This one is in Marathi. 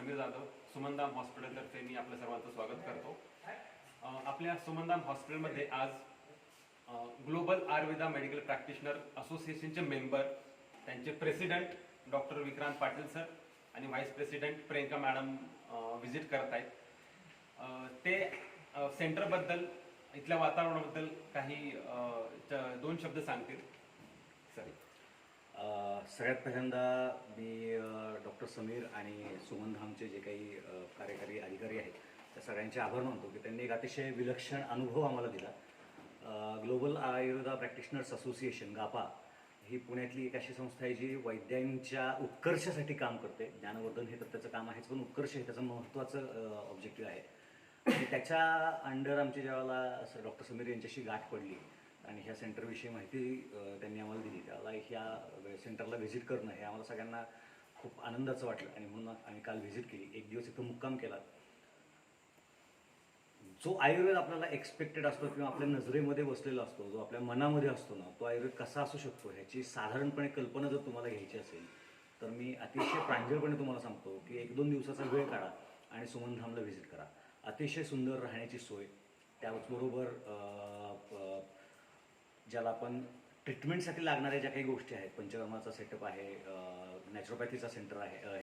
समीर जाधव, सुमनधाम हॉस्पिटलतर्फे मी आपल्या सर्वांचं स्वागत करतो। आपल्या सुमनधाम हॉस्पिटलमध्ये आज ग्लोबल आयुर्वेदा मेडिकल प्रॅक्टिशनर असोसिएशनचे मेंबर, त्यांचे president doctor Vikrant Patil sir आणि vice president Priyanka madam visit करत आहेत। ते सेंटरबद्दल, इथल्या वातावरणाबद्दल काही दोन शब्द सांगतील सर। सगळ्यात पहिल्यांदा मी डॉक्टर समीर आणि सुमनधामचे जे काही कार्यकारी अधिकारी आहेत त्या सगळ्यांचे आभार मानतो की त्यांनी एक अतिशय विलक्षण अनुभव आम्हाला दिला। ग्लोबल आयुर्वेदा प्रॅक्टिशनर्स असोसिएशन गापा ही पुण्यातली एक अशी संस्था आहे जी वैद्यांच्या उत्कर्षासाठी काम करते। ज्ञानवर्धन हे तर त्याचं काम आहेच, पण उत्कर्ष हे त्याचं महत्त्वाचं ऑब्जेक्टिव्ह आहे। आणि त्याच्या अंडर आमची ज्यावेळेला डॉक्टर समीर यांच्याशी गाठ पडली आणि ह्या सेंटरविषयी माहिती त्यांनी आम्हाला दिली, त्यावेळेला ह्या सेंटरला व्हिजिट करणं हे आम्हाला सगळ्यांना खूप आनंदाचं वाटलं आणि म्हणून आम्ही काल व्हिजिट केली, एक दिवस इथं मुक्काम केला। जो आयुर्वेद आपल्याला एक्सपेक्टेड असतो किंवा आपल्या नजरेमध्ये बसलेला असतो, जो आपल्या मनामध्ये असतो ना, तो आयुर्वेद कसा असू शकतो ह्याची साधारणपणे कल्पना जर तुम्हाला घ्यायची असेल तर मी अतिशय प्रांजळपणे तुम्हाला सांगतो की 1-2 दिवसाचा वेळ काढा आणि सुमनधामला व्हिजिट करा। अतिशय सुंदर राहण्याची सोय, त्याचबरोबर ज्याला आपण ट्रीटमेंटसाठी लागणाऱ्या ज्या काही गोष्टी आहेत, पंचकर्माचा सेटअप आहे, नॅचरोपॅथीचा सेंटर आहे,